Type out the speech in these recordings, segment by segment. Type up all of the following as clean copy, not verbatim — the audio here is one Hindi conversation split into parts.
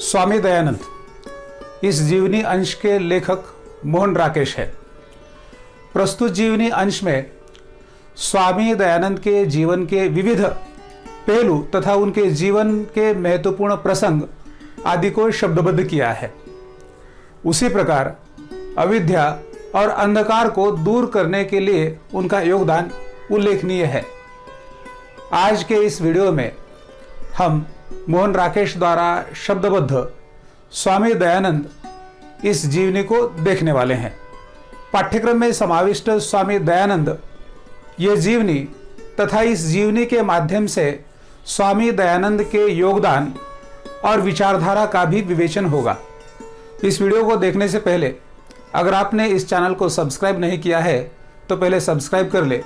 स्वामी दयानंद इस जीवनी अंश के लेखक मोहन राकेश है। प्रस्तुत जीवनी अंश में स्वामी दयानंद के जीवन के विविध पहलू तथा उनके जीवन के महत्वपूर्ण प्रसंग आदि को शब्दबद्ध किया है। उसी प्रकार अविद्या और अंधकार को दूर करने के लिए उनका योगदान उल्लेखनीय है। आज के इस वीडियो में हम मोहन राकेश द्वारा शब्दबद्ध स्वामी दयानंद इस जीवनी को देखने वाले हैं। पाठ्यक्रम में समाविष्ट स्वामी दयानंद ये जीवनी तथा इस जीवनी के माध्यम से स्वामी दयानंद के योगदान और विचारधारा का भी विवेचन होगा। इस वीडियो को देखने से पहले अगर आपने इस चैनल को सब्सक्राइब नहीं किया है तो पहले सब्सक्राइब कर ले।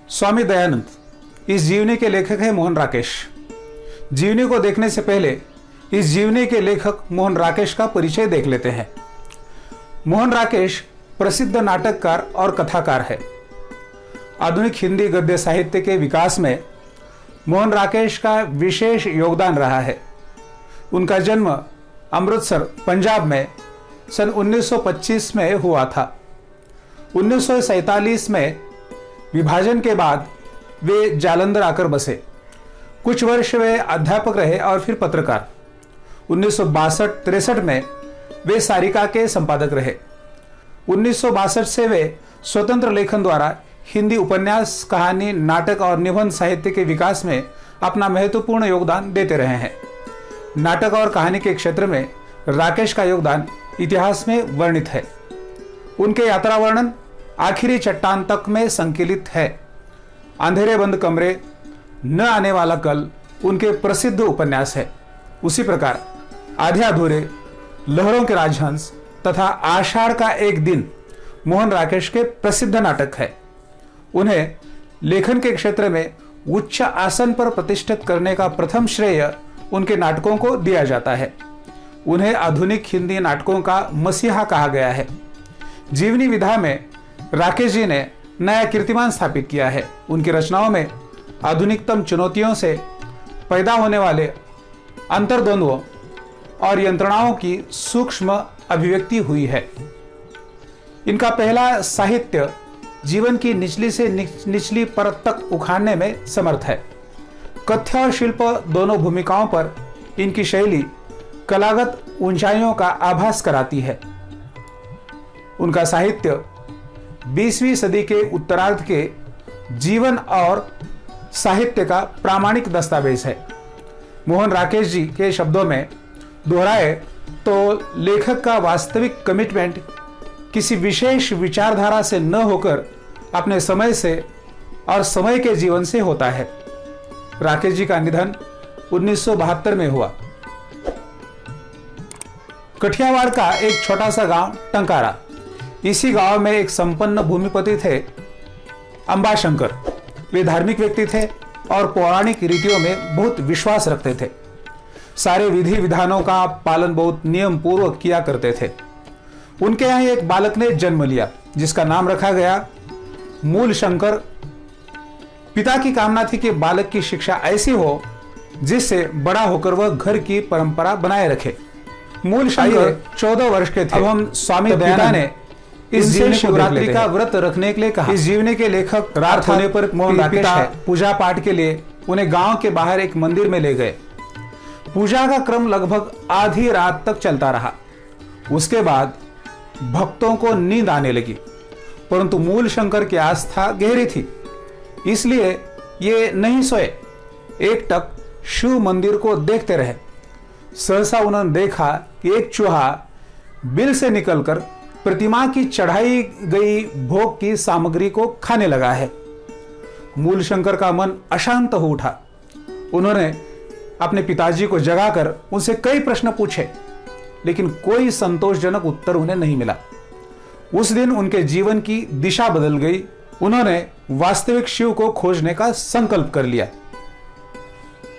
स्वामी दयानंद इस जीवनी के लेखक है मोहन राकेश। जीवनी को देखने से पहले इस जीवनी के लेखक मोहन राकेश का परिचय देख लेते हैं। मोहन राकेश प्रसिद्ध नाटककार और कथाकार है। आधुनिक हिंदी गद्य साहित्य के विकास में मोहन राकेश का विशेष योगदान रहा है। उनका जन्म अमृतसर पंजाब में सन 1925 में हुआ था। 1947 में विभाजन के बाद वे जालंधर आकर बसे। कुछ वर्ष वे अध्यापक रहे और फिर पत्रकार। 1962-63 में वे सारिका के संपादक रहे। 1962 से वे स्वतंत्र लेखन द्वारा हिंदी उपन्यास, कहानी, नाटक और निबंध साहित्य के विकास में अपना महत्वपूर्ण योगदान देते रहे हैं। नाटक और कहानी के क्षेत्र में राकेश का योगदान इतिहास में वर्णित है। उनके यात्रा वर्णन आखिरी चट्टान तक में संकलित है। अंधेरे बंद कमरे, न आने वाला कल उनके प्रसिद्ध उपन्यास है। उसी प्रकार आधे अधूरे, लहरों के राजहंस तथा आषाढ़ का एक दिन मोहन राकेश के प्रसिद्ध नाटक है। उन्हें लेखन के क्षेत्र में उच्च आसन पर प्रतिष्ठित करने का प्रथम श्रेय उनके नाटकों को दिया जाता है। उन्हें आधुनिक हिंदी नाटकों का मसीहा कहा गया है। जीवनी विधा में राकेश जी ने नया कीर्तिमान स्थापित किया है। उनकी रचनाओं में आधुनिकतम चुनौतियों से पैदा होने वाले अंतर्द्वंद्वों और यंत्रणाओं की सूक्ष्म अभिव्यक्ति हुई है। इनका पहला साहित्य जीवन की निचली से निचली परत तक उखाड़ने में समर्थ है। कथ्य और शिल्प दोनों भूमिकाओं पर इनकी शैली कलागत ऊंचाइयों का आभास कराती है। उनका साहित्य 20वीं सदी के उत्तरार्ध के जीवन और साहित्य का प्रामाणिक दस्तावेज है। मोहन राकेश जी के शब्दों में दोहराए तो लेखक का वास्तविक कमिटमेंट किसी विशेष विचारधारा से न होकर अपने समय से और समय के जीवन से होता है। राकेश जी का निधन 1972 में हुआ। कठियावाड़ का एक छोटा सा गांव टंकारा, इसी गांव में एक संपन्न भूमिपति थे अंबाशंकर। वे धार्मिक व्यक्ति थे और पौराणिक रीतियों में बहुत विश्वास रखते थे। सारे विधि विधानों का पालन बहुत नियम पूर्वक किया करते थे। उनके यहाँ एक बालक ने जन्म लिया जिसका नाम रखा गया मूल शंकर। पिता की कामना थी कि बालक की शिक्षा ऐसी हो जिससे बड़ा होकर वह घर की परंपरा बनाए रखे। मूल शंकर 14 वर्ष के थे। अब हम स्वामी दयानंद ने इस जीवनी शिवरात्रि का व्रत रखने के लिए कहा। इस जीवनी के लेखक रात होने पर मोहन राकेश पूजा पाठ के लिए उन्हें गांव के बाहर एक मंदिर में ले गए। पूजा का क्रम लगभग आधी रात तक चलता रहा। उसके बाद भक्तों को नींद आने लगी, परंतु मूल शंकर की आस्था गहरी थी, इसलिए ये नहीं सोए। एकटक शिव मंदिर को देखते रहे। सहसा उन्होंने देखा कि एक चूहा बिल से निकलकर प्रतिमा की चढ़ाई गई भोग की सामग्री को खाने लगा है। मूल शंकर का मन अशांत हो उठा। उन्होंने अपने पिताजी को जगाकर उनसे कई प्रश्न पूछे, लेकिन कोई संतोषजनक उत्तर उन्हें नहीं मिला। उस दिन उनके जीवन की दिशा बदल गई। उन्होंने वास्तविक शिव को खोजने का संकल्प कर लिया।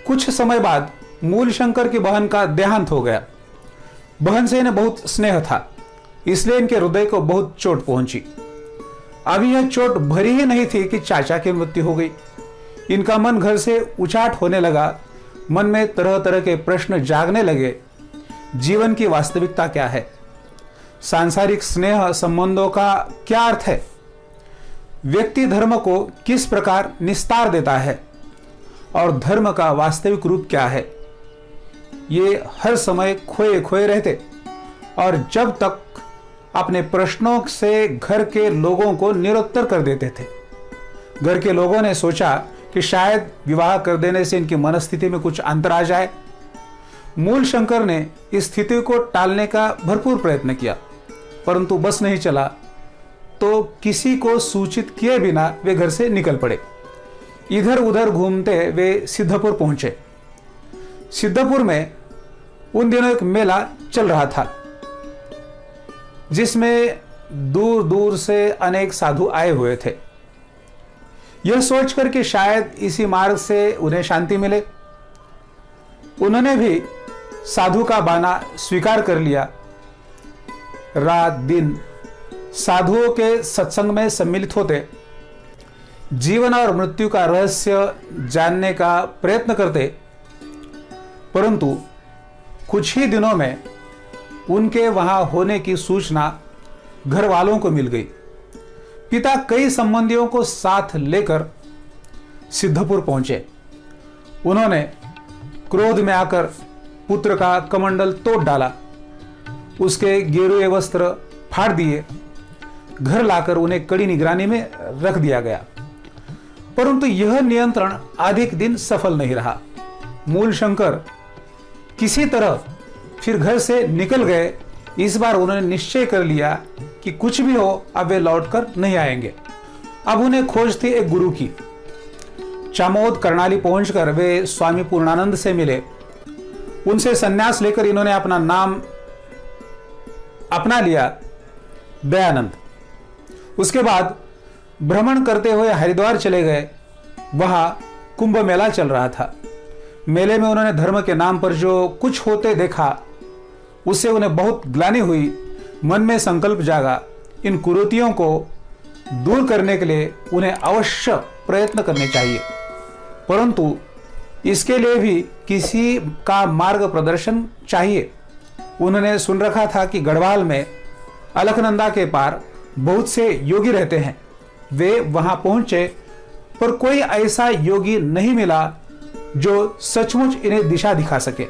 कुछ समय बाद मूल शंकर की बहन का देहांत हो गया। बहन से इन्हें बहुत स्नेह था, इसलिए इनके हृदय को बहुत चोट पहुंची। अभी यह चोट भरी ही नहीं थी कि चाचा की मृत्यु हो गई। इनका मन घर से उचाट होने लगा। मन में तरह तरह के प्रश्न जागने लगे। जीवन की वास्तविकता क्या है? सांसारिक स्नेह संबंधों का क्या अर्थ है? व्यक्ति धर्म को किस प्रकार निस्तार देता है और धर्म का वास्तविक रूप क्या है? ये हर समय खोए खोए रहते और जब तक अपने प्रश्नों से घर के लोगों को निरुत्तर कर देते थे। घर के लोगों ने सोचा कि शायद विवाह कर देने से इनकी मनस्थिति में कुछ अंतर आ जाए। मूल शंकर ने इस स्थिति को टालने का भरपूर प्रयत्न किया, परंतु बस नहीं चला तो किसी को सूचित किए बिना वे घर से निकल पड़े। इधर उधर घूमते वे सिद्धपुर पहुंचे। सिद्धपुर में उन दिनों एक मेला चल रहा था, जिसमें दूर दूर से अनेक साधु आए हुए थे। यह सोचकर कि शायद इसी मार्ग से उन्हें शांति मिले, उन्होंने भी साधु का बाना स्वीकार कर लिया। रात दिन साधुओं के सत्संग में सम्मिलित होते, जीवन और मृत्यु का रहस्य जानने का प्रयत्न करते, परंतु कुछ ही दिनों में उनके वहां होने की सूचना घर वालों को मिल गई। पिता कई संबंधियों को साथ लेकर सिद्धपुर पहुंचे। उन्होंने क्रोध में आकर पुत्र का कमंडल तोड़ डाला, उसके गेरुए वस्त्र फाड़ दिए, घर लाकर उन्हें कड़ी निगरानी में रख दिया गया। परंतु यह नियंत्रण अधिक दिन सफल नहीं रहा। मूल शंकर किसी तरह फिर घर से निकल गए। इस बार उन्होंने निश्चय कर लिया कि कुछ भी हो अब वे लौटकर नहीं आएंगे। अब उन्हें खोज थी एक गुरु की। चामोद करनाली पहुंचकर वे स्वामी पूर्णानंद से मिले। उनसे संन्यास लेकर इन्होंने अपना नाम अपना लिया, दयानंद। उसके बाद भ्रमण करते हुए हरिद्वार चले गए। वहां कुंभ मेला चल रहा था। मेले में उन्होंने धर्म के नाम पर जो कुछ होते देखा, उससे उन्हें बहुत ग्लानि हुई। मन में संकल्प जागा, इन कुरीतियों को दूर करने के लिए उन्हें अवश्य प्रयत्न करने चाहिए, परंतु इसके लिए भी किसी का मार्ग प्रदर्शन चाहिए। उन्होंने सुन रखा था कि गढ़वाल में अलकनंदा के पार बहुत से योगी रहते हैं। वे वहां पहुंचे, पर कोई ऐसा योगी नहीं मिला जो सचमुच इन्हें दिशा दिखा सके।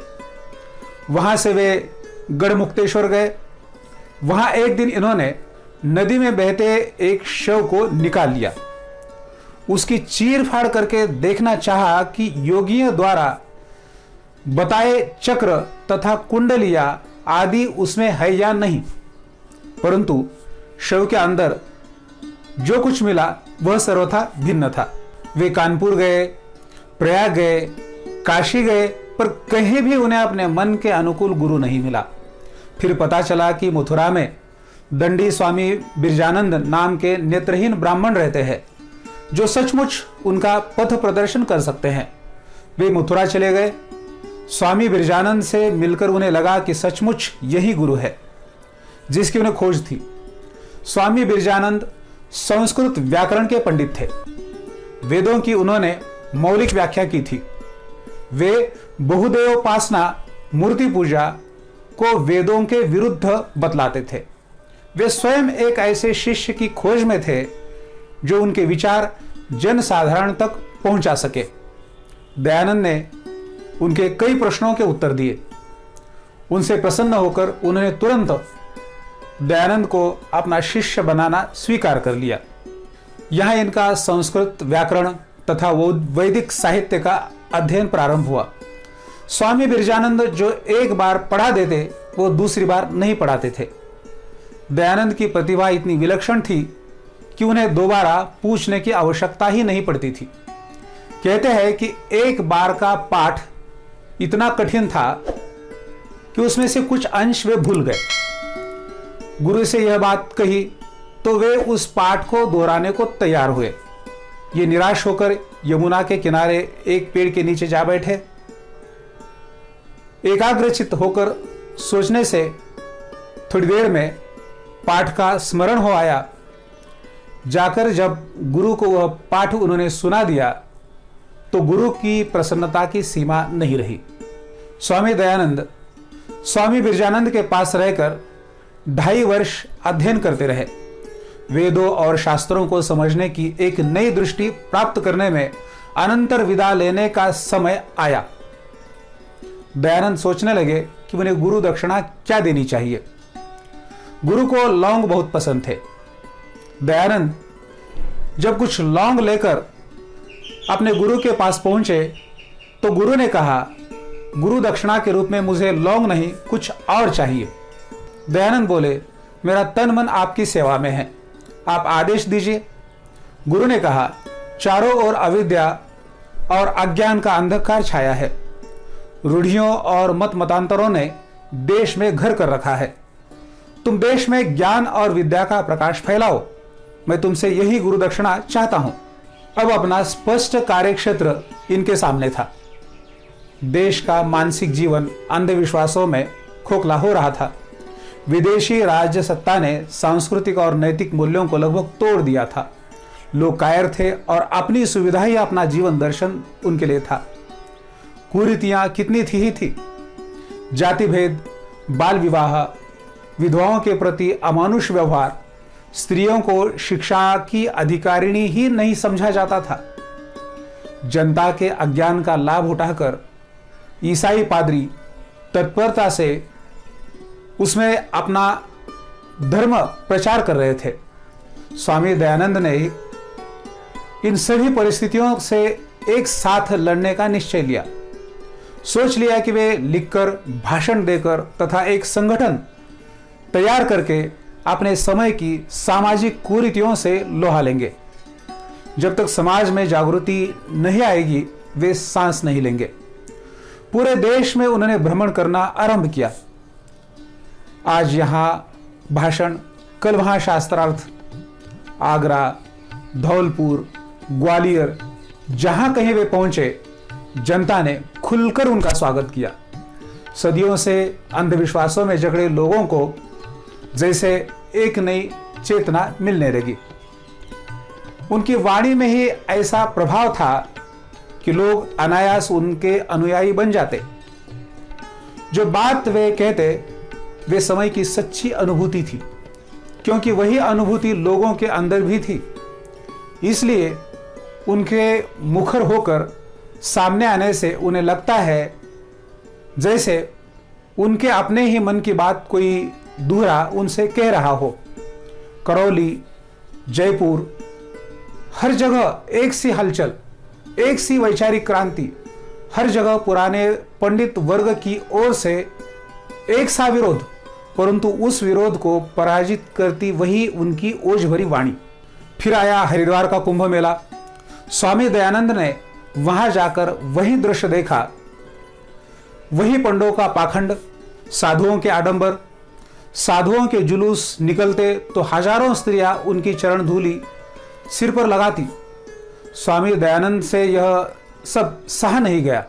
वहां से वे गढ़मुक्तेश्वर गए। वहां एक दिन इन्होंने नदी में बहते एक शव को निकाल लिया। उसकी चीर फाड़ करके देखना चाहा कि योगियों द्वारा बताए चक्र तथा कुंडलियां आदि उसमें है या नहीं, परंतु शव के अंदर जो कुछ मिला वह सर्वथा भिन्न था। वे कानपुर गए, प्रयाग गए, काशी गए, पर कहीं भी उन्हें अपने मन के अनुकूल गुरु नहीं मिला। फिर पता चला कि मथुरा में दंडी स्वामी बिरजानंद नाम के नेत्रहीन ब्राह्मण रहते हैं, जो सचमुच उनका पथ प्रदर्शन कर सकते हैं। वे मथुरा चले गए। स्वामी बिरजानंद से मिलकर उन्हें लगा कि सचमुच यही गुरु है जिसकी उन्हें खोज थी। स्वामी बिरजानंद संस्कृत व्याकरण के पंडित थे। वेदों की उन्होंने मौलिक व्याख्या की थी। वे बहुदेवोपासना, मूर्ति पूजा को वेदों के विरुद्ध बतलाते थे। वे स्वयं एक ऐसे शिष्य की खोज में थे जो उनके विचार जन साधारण तक पहुंचा सके। दयानंद ने उनके कई प्रश्नों के उत्तर दिए। उनसे प्रसन्न होकर उन्होंने तुरंत दयानंद को अपना शिष्य बनाना स्वीकार कर लिया। यहां इनका संस्कृत व्याकरण तथा वैदिक साहित्य का अध्ययन प्रारंभ हुआ। स्वामी बिरजानंद जो एक बार पढ़ा देते वो दूसरी बार नहीं पढ़ाते थे। दयानंद की प्रतिभा इतनी विलक्षण थी कि उन्हें दोबारा पूछने की आवश्यकता ही नहीं पड़ती थी। कहते हैं कि एक बार का पाठ इतना कठिन था कि उसमें से कुछ अंश वे भूल गए। गुरु से यह बात कही तो वे उस पाठ को दोहराने को तैयार हुए। ये निराश होकर यमुना के किनारे एक पेड़ के नीचे जा बैठे। एकाग्रचित्त होकर सोचने से थोड़ी देर में पाठ का स्मरण हो आया। जाकर जब गुरु को वह पाठ उन्होंने सुना दिया तो गुरु की प्रसन्नता की सीमा नहीं रही। स्वामी दयानंद स्वामी बिरजानंद के पास रहकर 2.5 वर्ष अध्ययन करते रहे। वेदों और शास्त्रों को समझने की एक नई दृष्टि प्राप्त करने में अनंतर विदा लेने का समय आया। दयानंद सोचने लगे कि उन्हें गुरु दक्षिणा क्या देनी चाहिए। गुरु को लौंग बहुत पसंद थे। दयानंद जब कुछ लौंग लेकर अपने गुरु के पास पहुंचे तो गुरु ने कहा, गुरु दक्षिणा के रूप में मुझे लौंग नहीं, कुछ और चाहिए। दयानंद बोले, मेरा तन मन आपकी सेवा में है, आप आदेश दीजिए। गुरु ने कहा, चारों ओर अविद्या और अज्ञान का अंधकार छाया है। रूढ़ियों और मत मतांतरों ने देश में घर कर रखा है। तुम देश में ज्ञान और विद्या का प्रकाश फैलाओ। मैं तुमसे यही गुरु दक्षिणा चाहता हूं। अब अपना स्पष्ट कार्यक्षेत्र इनके सामने था। देश का मानसिक जीवन अंधविश्वासों में खोखला हो रहा था। विदेशी राज्य सत्ता ने सांस्कृतिक और नैतिक मूल्यों को लगभग तोड़ दिया था। लोग कायर थे और अपनी सुविधा ही अपना जीवन दर्शन उनके लिए था। कुरीतियां कितनी थी। जाति भेद, बाल विवाह, विधवाओं के प्रति अमानुष व्यवहार, स्त्रियों को शिक्षा की अधिकारिणी ही नहीं समझा जाता था। जनता के अज्ञान का लाभ उठाकर ईसाई पादरी तत्परता से उसमें अपना धर्म प्रचार कर रहे थे। स्वामी दयानंद ने इन सभी परिस्थितियों से एक साथ लड़ने का निश्चय लिया। सोच लिया कि वे लिखकर, भाषण देकर तथा एक संगठन तैयार करके अपने समय की सामाजिक कुरीतियों से लोहा लेंगे। जब तक समाज में जागृति नहीं आएगी वे सांस नहीं लेंगे। पूरे देश में उन्होंने भ्रमण करना आरंभ किया। आज यहां भाषण, कल वहां शास्त्रार्थ। आगरा, धौलपुर, ग्वालियर, जहां कहीं वे पहुंचे जनता ने खुलकर उनका स्वागत किया। सदियों से अंधविश्वासों में जकड़े लोगों को जैसे एक नई चेतना मिलने लगी। उनकी वाणी में ही ऐसा प्रभाव था कि लोग अनायास उनके अनुयायी बन जाते। जो बात वे कहते वे समय की सच्ची अनुभूति थी, क्योंकि वही अनुभूति लोगों के अंदर भी थी। इसलिए उनके मुखर होकर सामने आने से उन्हें लगता है जैसे उनके अपने ही मन की बात कोई दूसरा उनसे कह रहा हो। करौली, जयपुर, हर जगह एक सी हलचल, एक सी वैचारिक क्रांति, हर जगह पुराने पंडित वर्ग की ओर से एक सा विरोध, परंतु उस विरोध को पराजित करती वही उनकी ओज भरी वाणी। फिर आया हरिद्वार का कुंभ मेला। स्वामी दयानंद ने वहां जाकर वही दृश्य देखा। वही पंडों का पाखंड, साधुओं के आडंबर, साधुओं के जुलूस निकलते तो हजारों स्त्रियां उनकी चरण धूली सिर पर लगाती। स्वामी दयानंद से यह सब सहा नहीं गया।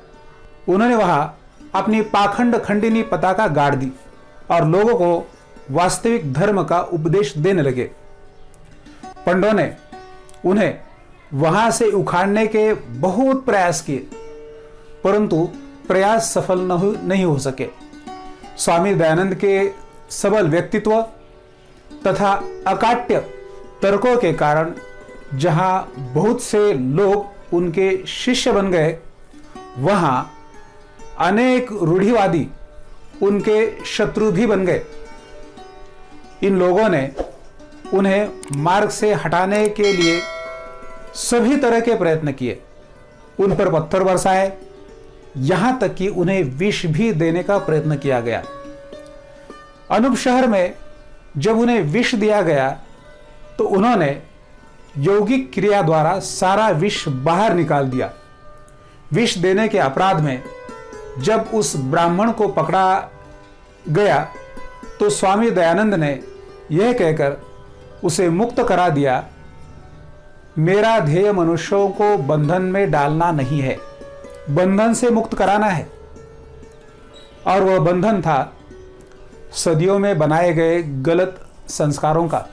उन्होंने वहां अपनी पाखंड खंडिनी पताका गाड़ दी और लोगों को वास्तविक धर्म का उपदेश देने लगे। पंडों ने उन्हें वहां से उखाड़ने के बहुत प्रयास किए, परंतु प्रयास सफल नहीं हो सके। स्वामी दयानंद के सबल व्यक्तित्व तथा अकाट्य तर्कों के कारण जहां बहुत से लोग उनके शिष्य बन गए, वहां अनेक रूढ़िवादी उनके शत्रु भी बन गए। इन लोगों ने उन्हें मार्ग से हटाने के लिए सभी तरह के प्रयत्न किए। उन पर पत्थर बरसाए, यहां तक कि उन्हें विष भी देने का प्रयत्न किया गया। अनूप शहर में जब उन्हें विष दिया गया तो उन्होंने यौगिक क्रिया द्वारा सारा विष बाहर निकाल दिया। विष देने के अपराध में जब उस ब्राह्मण को पकड़ा गया तो स्वामी दयानंद ने यह कहकर उसे मुक्त करा दिया, मेरा ध्येय मनुष्यों को बंधन में डालना नहीं है, बंधन से मुक्त कराना है। और वह बंधन था सदियों में बनाए गए गलत संस्कारों का।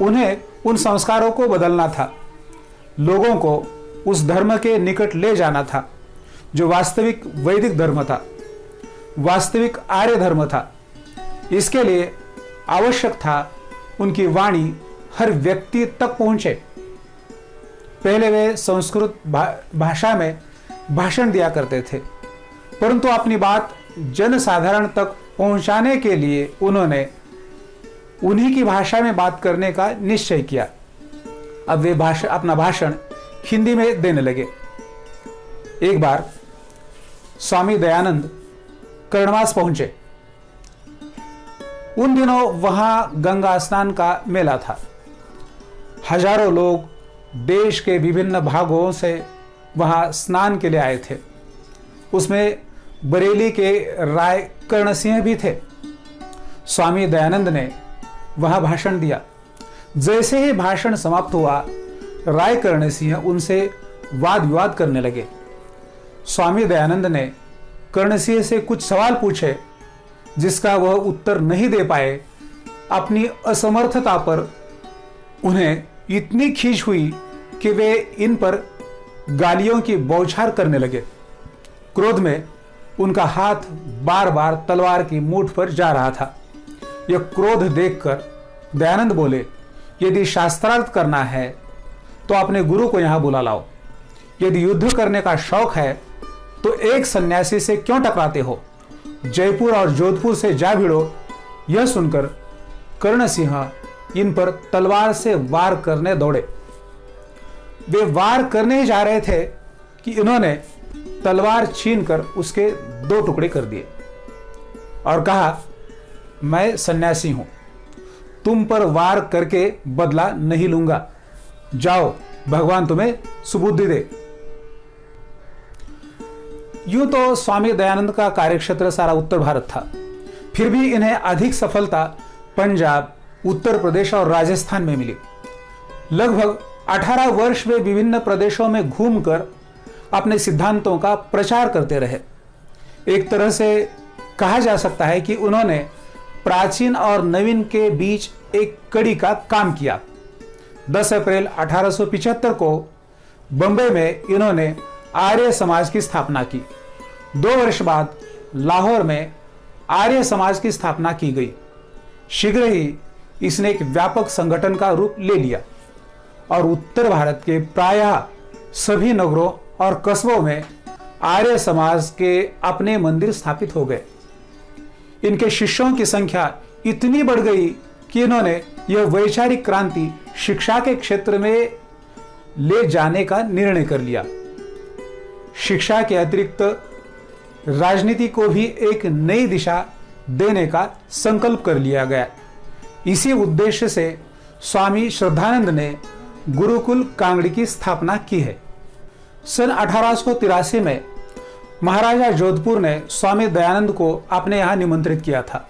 उन्हें उन संस्कारों को बदलना था, लोगों को उस धर्म के निकट ले जाना था जो वास्तविक वैदिक धर्म था, वास्तविक आर्य धर्म था। इसके लिए आवश्यक था उनकी वाणी हर व्यक्ति तक पहुंचे। पहले वे संस्कृत भाषा में भाषण दिया करते थे, परंतु अपनी बात जनसाधारण तक पहुंचाने के लिए उन्होंने उन्हीं की भाषा में बात करने का निश्चय किया। अब वे अपना भाषण हिंदी में देने लगे। एक बार स्वामी दयानंद कर्णवास पहुंचे। उन दिनों वहां गंगा स्नान का मेला था। हजारों लोग देश के विभिन्न भागों से वहां स्नान के लिए आए थे। उसमें बरेली के राय कर्ण सिंह भी थे। स्वामी दयानंद ने वहां भाषण दिया। जैसे ही भाषण समाप्त हुआ, राय कर्ण सिंह उनसे वाद विवाद करने लगे। स्वामी दयानंद ने कर्ण सिंह से कुछ सवाल पूछे जिसका वह उत्तर नहीं दे पाए। अपनी असमर्थता पर उन्हें इतनी खींच हुई कि वे इन पर गालियों की बौछार करने लगे। क्रोध में उनका हाथ बार बार तलवार की मूठ पर जा रहा था। यह क्रोध देखकर दयानंद बोले, यदि शास्त्रार्थ करना है तो अपने गुरु को यहां बुला लाओ। यदि युद्ध करने का शौक है तो एक सन्यासी से क्यों टकराते हो? जयपुर और जोधपुर से जा भिड़ो। यह सुनकर कर्ण सिंह इन पर तलवार से वार करने दौड़े। वे वार करने ही जा रहे थे कि इन्होंने तलवार छीनकर उसके 2 टुकड़े कर दिए और कहा, मैं सन्यासी हूं, तुम पर वार करके बदला नहीं लूंगा। जाओ, भगवान तुम्हें सुबुद्धि दे। यूं तो स्वामी दयानंद का कार्यक्षेत्र सारा उत्तर भारत था, फिर भी इन्हें अधिक सफलता पंजाब, उत्तर प्रदेश और राजस्थान में मिली। लगभग 18 वर्ष वे विभिन्न प्रदेशों में घूमकर अपने सिद्धांतों का प्रचार करते रहे। एक तरह से कहा जा सकता है कि उन्होंने प्राचीन और नवीन के बीच एक कड़ी का काम किया। 10 अप्रैल 1875 को बंबई में इन्होंने आर्य समाज की स्थापना की। 2 वर्ष बाद लाहौर में आर्य समाज की स्थापना की गई। शीघ्र ही इसने एक व्यापक संगठन का रूप ले लिया और उत्तर भारत के प्रायः सभी नगरों और कस्बों में आर्य समाज के अपने मंदिर स्थापित हो गए। इनके शिष्यों की संख्या इतनी बढ़ गई कि इन्होंने यह वैचारिक क्रांति शिक्षा के क्षेत्र में ले जाने का निर्णय कर लिया। शिक्षा के अतिरिक्त राजनीति को भी एक नई दिशा देने का संकल्प कर लिया गया। इसी उद्देश्य से स्वामी श्रद्धानंद ने गुरुकुल कांगड़ी की स्थापना की है। सन 1883 में महाराजा जोधपुर ने स्वामी दयानंद को अपने यहाँ निमंत्रित किया था।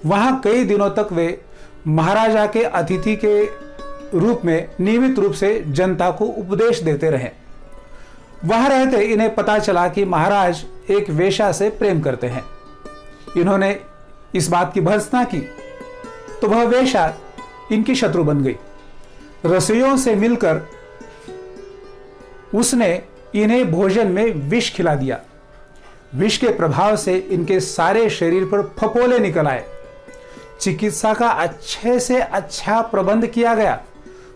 वहाँ कई दिनों तक वे महाराजा के अतिथि के रूप में नियमित रूप से जनता को उपदेश देते रहे। वहां रहते इन्हें पता चला कि महाराज एक वेश्या से प्रेम करते हैं। इन्होंने इस बात की भर्त्सना की तो वह वेश्या इनकी शत्रु बन गई। रसोइयों से मिलकर उसने इन्हें भोजन में विष खिला दिया। विष के प्रभाव से इनके सारे शरीर पर फपोले निकल आए। चिकित्सा का अच्छे से अच्छा प्रबंध किया गया,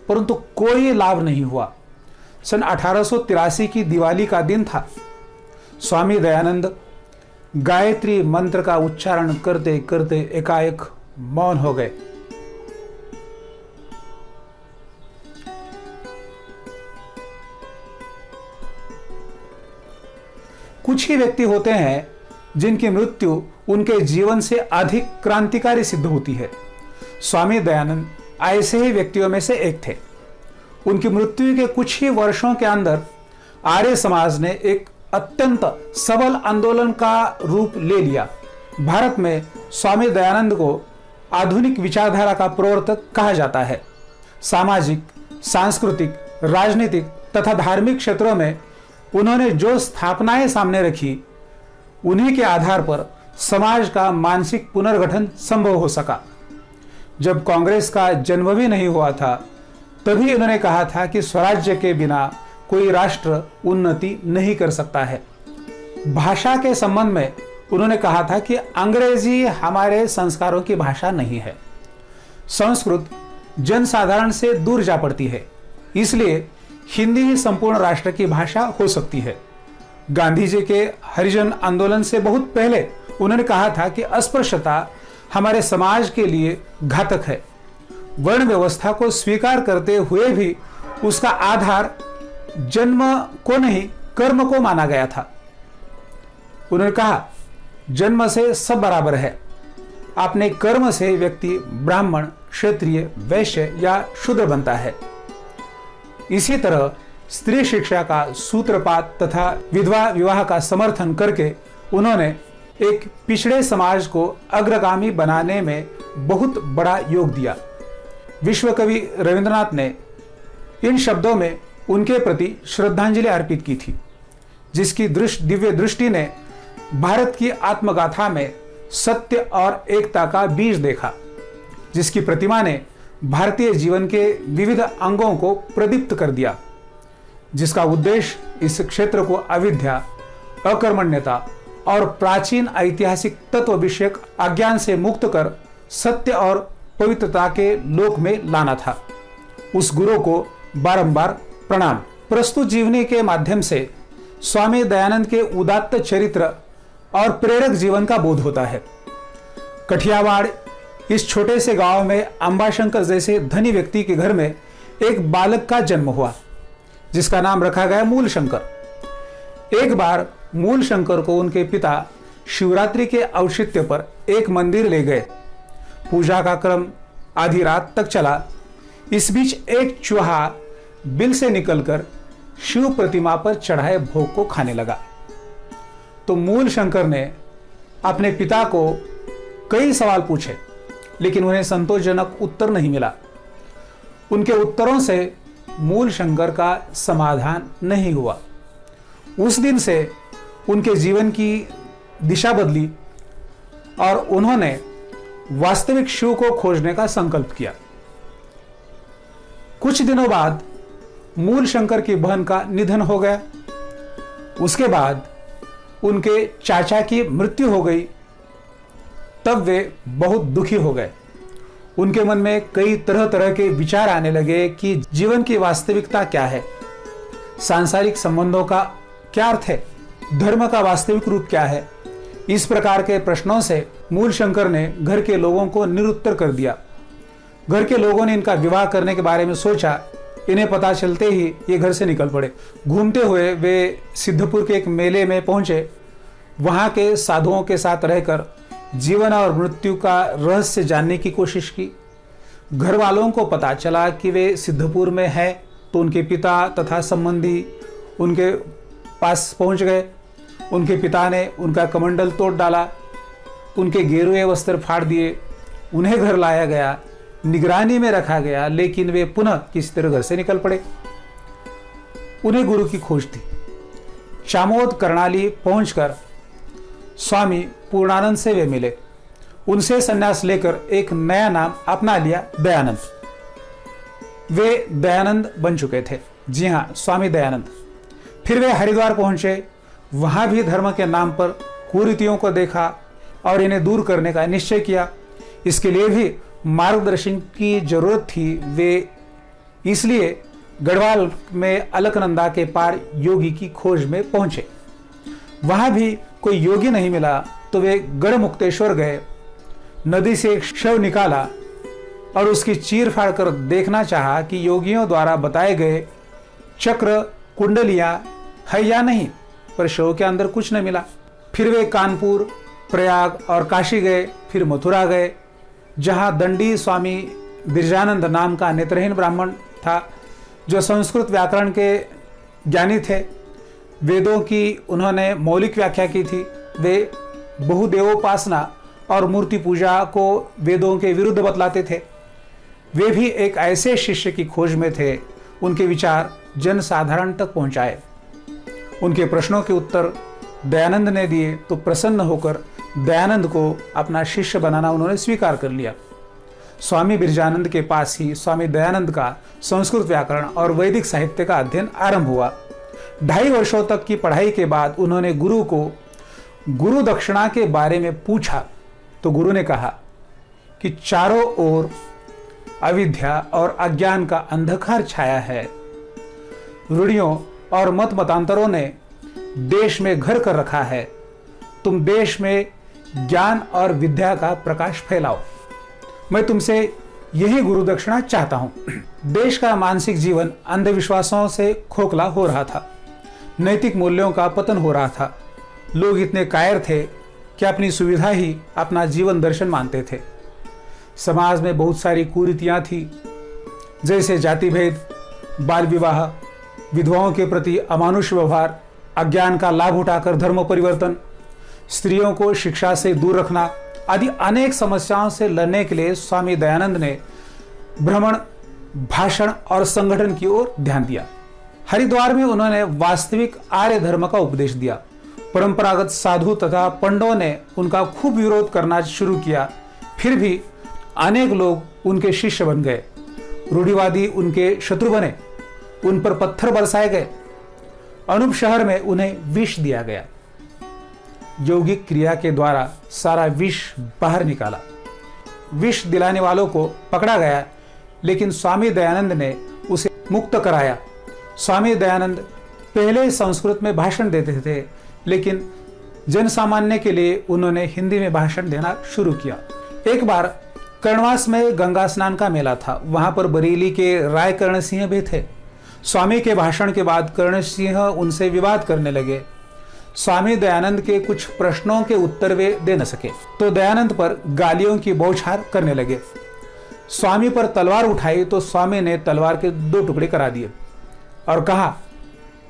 परंतु कोई लाभ नहीं हुआ। सन 1883 की दिवाली का दिन था। स्वामी दयानंद गायत्री मंत्र का उच्चारण करते करते एकाएक मौन हो गए। कुछ ही व्यक्ति होते हैं जिनकी मृत्यु उनके जीवन से अधिक क्रांतिकारी सिद्ध होती है। स्वामी दयानंद ऐसे ही व्यक्तियों में से एक थे। उनकी मृत्यु के कुछ ही वर्षों के अंदर आर्य समाज ने एक अत्यंत सबल आंदोलन का रूप ले लिया। भारत में स्वामी दयानंद को आधुनिक विचारधारा का प्रवर्तक कहा जाता है। सामाजिक, सांस्कृतिक, राजनीतिक तथा धार्मिक क्षेत्रों में उन्होंने जो स्थापनाएं सामने रखी, उन्हीं के आधार पर समाज का मानसिक पुनर्गठन संभव हो सका। जब कांग्रेस का जन्म भी नहीं हुआ था, तभी उन्होंने कहा था कि स्वराज्य के बिना कोई राष्ट्र उन्नति नहीं कर सकता है। भाषा के संबंध में उन्होंने कहा था कि अंग्रेजी हमारे संस्कारों की भाषा नहीं है। संस्कृत जनसाधारण से दूर जा पड़ती है, इसलिए हिंदी ही संपूर्ण राष्ट्र की भाषा हो सकती है। गांधी जी के हरिजन आंदोलन से बहुत पहले उन्होंने कहा था कि अस्पृश्यता हमारे समाज के लिए घातक है। वर्ण व्यवस्था को स्वीकार करते हुए भी उसका आधार जन्म को नहीं कर्म को माना गया था। उन्होंने कहा, जन्म से सब बराबर है, अपने कर्म से व्यक्ति ब्राह्मण, क्षत्रिय, वैश्य या शूद्र बनता है। इसी तरह स्त्री शिक्षा का सूत्रपात तथा विधवा विवाह का समर्थन करके उन्होंने एक पिछड़े समाज को अग्रगामी बनाने में बहुत बड़ा योग दिया। विश्व कवि रविंद्रनाथ ने इन शब्दों में उनके प्रति श्रद्धांजलि अर्पित की थी, जिसकी दिव्य दृष्टि ने भारत की आत्मगाथा में सत्य और एकता का बीज देखा, जिसकी प्रतिमा ने भारतीय जीवन के विविध अंगों को प्रदीप्त कर दिया, जिसका उद्देश्य इस क्षेत्र को अविद्या, अकर्मण्यता और प्राचीन ऐतिहासिक तत्व विषयक अज्ञान से मुक्त कर सत्य और पवित्रता के लोक में लाना था। उस गुरु को बारंबार प्रणाम। प्रस्तुत जीवनी के माध्यम से स्वामी दयानंद के उदात्त चरित्र और प्रेरक जीवन का बोध होता है। कठियावाड़ इस छोटे से गांव में अंबाशंकर जैसे धनी व्यक्ति के घर में एक बालक का जन्म हुआ, जिसका नाम रखा गया मूलशंकर। एक बार मूलशंकर को उनके पिता शिवरात्रि के औचित्य पर एक मंदिर ले गए। पूजा का क्रम आधी रात तक चला। इस बीच एक चूहा बिल से निकलकर शिव प्रतिमा पर चढ़ाए भोग को खाने लगा। तो मूलशंकर ने अपने पिता को कई सवाल पूछे, लेकिन उन्हें संतोषजनक उत्तर नहीं मिला। उनके उत्तरों से मूलशंकर का समाधान नहीं हुआ। उस दिन से उनके जीवन की दिशा बदली और उन्होंने वास्तविक शिव को खोजने का संकल्प किया। कुछ दिनों बाद मूलशंकर की बहन का निधन हो गया। उसके बाद उनके चाचा की मृत्यु हो गई। तब वे बहुत दुखी हो गए। उनके मन में कई तरह तरह के विचार आने लगे कि जीवन की वास्तविकता क्या है, सांसारिक संबंधों का क्या अर्थ है, धर्म का वास्तविक रूप क्या है। इस प्रकार के प्रश्नों से मूलशंकर ने घर के लोगों को निरुत्तर कर दिया। घर के लोगों ने इनका विवाह करने के बारे में सोचा। इन्हें पता चलते ही ये घर से निकल पड़े। घूमते हुए वे सिद्धपुर के एक मेले में पहुंचे। वहां के साधुओं के साथ रहकर जीवन और मृत्यु का रहस्य जानने की कोशिश की। घर वालों को पता चला कि वे सिद्धपुर में है, तो उनके पिता तथा संबंधी उनके पास पहुंच गए। उनके पिता ने उनका कमंडल तोड़ डाला, उनके गेरुए वस्त्र फाड़ दिए। उन्हें घर लाया गया, निगरानी में रखा गया, लेकिन वे पुनः किसी तरह घर से निकल पड़े। उन्हें गुरु की खोज थी। चामोद कर्णाली पहुंचकर स्वामी पूर्णानंद से वे मिले। उनसे संन्यास लेकर एक नया नाम अपना लिया, दयानंद। वे दयानंद बन चुके थे। जी हाँ, स्वामी दयानंद। फिर वे हरिद्वार पहुंचे। वहां भी धर्म के नाम पर कुरीतियों को देखा और इन्हें दूर करने का निश्चय किया। इसके लिए भी मार्गदर्शन की जरूरत थी। वे इसलिए गढ़वाल में अलकनंदा के पार योगी की खोज में पहुंचे। वहां भी कोई योगी नहीं मिला, तो वे गढ़ मुक्तेश्वर गए। नदी से एक शव निकाला और उसकी चीर फाड़ कर देखना चाहा कि योगियों द्वारा बताए गए चक्र कुंडलियां है या नहीं, पर शव के अंदर कुछ न मिला। फिर वे कानपुर, प्रयाग और काशी गए। फिर मथुरा गए, जहां दंडी स्वामी बिरजानंद नाम का नेत्रहीन ब्राह्मण था, जो संस्कृत व्याकरण के ज्ञानी थे। वेदों की उन्होंने मौलिक व्याख्या की थी। वे बहुदेवोपासना और मूर्ति पूजा को वेदों के विरुद्ध बतलाते थे। वे भी एक ऐसे शिष्य की खोज में थे। उनके विचार जन साधारण तक पहुंचाए। उनके प्रश्नों के उत्तर दयानंद ने दिए, तो प्रसन्न होकर दयानंद को अपना शिष्य बनाना उन्होंने स्वीकार कर लिया। स्वामी बिरजानंद के पास ही स्वामी दयानंद का संस्कृत व्याकरण और वैदिक साहित्य का अध्ययन आरंभ हुआ। 2.5 वर्षों तक की पढ़ाई के बाद उन्होंने गुरु को गुरु दक्षिणा के बारे में पूछा तो गुरु ने कहा कि चारों ओर अविद्या और अज्ञान का अंधकार छाया है। रूढ़ियों और मत मतांतरों ने देश में घर कर रखा है। तुम देश में ज्ञान और विद्या का प्रकाश फैलाओ। मैं तुमसे यही गुरु दक्षिणा चाहता हूं। देश का मानसिक जीवन अंधविश्वासों से खोखला हो रहा था। नैतिक मूल्यों का पतन हो रहा था। लोग इतने कायर थे कि अपनी सुविधा ही अपना जीवन दर्शन मानते थे। समाज में बहुत सारी कुरीतियां थी, जैसे जाति भेद, बाल विवाह, विधवाओं के प्रति अमानुष व्यवहार, अज्ञान का लाभ उठाकर धर्म परिवर्तन, स्त्रियों को शिक्षा से दूर रखना आदि अनेक समस्याओं से लड़ने के लिए स्वामी दयानंद ने भ्रमण, भाषण और संगठन की ओर ध्यान दिया। हरिद्वार में उन्होंने वास्तविक आर्य धर्म का उपदेश दिया। परंपरागत साधु तथा पंडों ने उनका खूब विरोध करना शुरू किया, फिर भी अनेक लोग उनके शिष्य बन गए। रूढ़िवादी उनके शत्रु बने, उन पर पत्थर बरसाए गए। अनूप शहर में उन्हें विष दिया गया। यौगिक क्रिया के द्वारा सारा विष बाहर निकाला। विष दिलाने वालों को पकड़ा गया, लेकिन स्वामी दयानंद ने उसे मुक्त कराया। स्वामी दयानंद पहले संस्कृत में भाषण देते थे, लेकिन जन सामान्य के लिए उन्होंने हिंदी में भाषण देना शुरू किया। एक बार कर्णवास में गंगा स्नान का मेला था। वहां पर बरेली के राय कर्ण सिंह भी थे। स्वामी के भाषण के बाद कर्ण सिंह उनसे विवाद करने लगे। स्वामी दयानंद के कुछ प्रश्नों के उत्तर वे दे न सके तो दयानंद पर गालियों की बौछार करने लगे। स्वामी पर तलवार उठाई तो स्वामी ने तलवार के 2 टुकड़े करा दिए और कहा,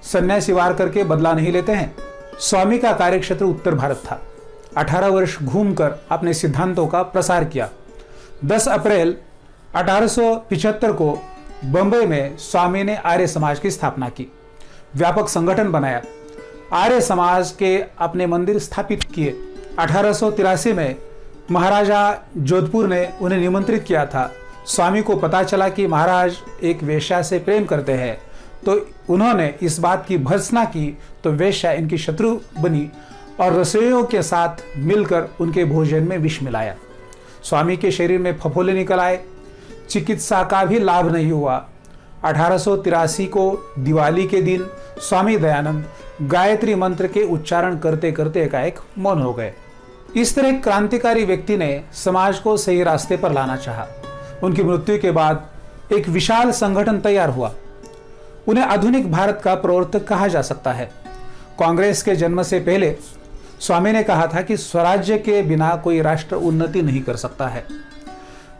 सन्यासी वार करके बदला नहीं लेते हैं। स्वामी का कार्यक्षेत्र उत्तर भारत था। 18 वर्ष घूमकर अपने सिद्धांतों का प्रसार किया। 10 अप्रैल 1875 को बंबई में स्वामी ने आर्य समाज की स्थापना की। व्यापक संगठन बनाया। आर्य समाज के अपने मंदिर स्थापित किए। 1883 में महाराजा जोधपुर ने उन्हें निमंत्रित किया था। स्वामी को पता चला कि महाराज एक वेश्या से प्रेम करते हैं, तो उन्होंने इस बात की भर्त्सना की तो वेश्या इनकी शत्रु बनी और रसोइयों के साथ मिलकर उनके भोजन में विष मिलाया। स्वामी के शरीर में फफोले निकल आए। चिकित्सा का भी लाभ नहीं हुआ। 1883 को दिवाली के दिन स्वामी दयानंद गायत्री मंत्र के उच्चारण करते करते एकाएक मौन हो गए। इस तरह क्रांतिकारी व्यक्ति ने समाज को सही रास्ते पर लाना चाहा। उनकी मृत्यु के बाद एक विशाल संगठन तैयार हुआ। उन्हें आधुनिक भारत का प्रवर्तक कहा जा सकता है। कांग्रेस के जन्म से पहले स्वामी ने कहा था कि स्वराज्य के बिना कोई राष्ट्र उन्नति नहीं कर सकता है।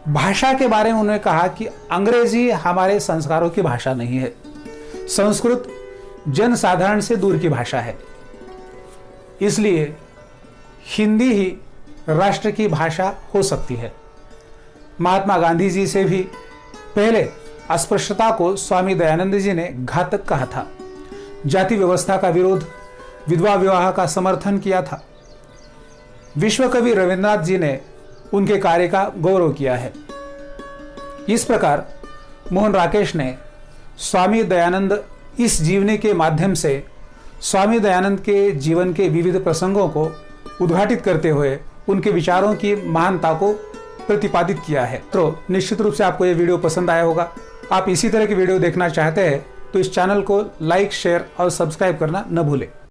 भाषा के बारे में उन्होंने कहा कि अंग्रेजी हमारे संस्कारों की भाषा नहीं है। संस्कृत जन साधारण से दूर की भाषा है, इसलिए हिंदी ही राष्ट्र की भाषा हो सकती है। महात्मा गांधी जी से भी पहले अस्पृश्यता को स्वामी दयानंद जी ने घातक कहा था। जाति व्यवस्था का विरोध, विधवा विवाह का समर्थन किया था। विश्व कवि रविन्द्रनाथ जी ने उनके कार्य का गौरव किया है। इस प्रकार मोहन राकेश ने स्वामी दयानंद इस जीवनी के माध्यम से स्वामी दयानंद के जीवन के विविध प्रसंगों को उद्घाटित करते हुए उनके विचारों की महानता को प्रतिपादित किया है। तो निश्चित रूप से आपको यह वीडियो पसंद आया होगा। आप इसी तरह की वीडियो देखना चाहते हैं तो इस चैनल को लाइक, शेयर और सब्सक्राइब करना न भूलें।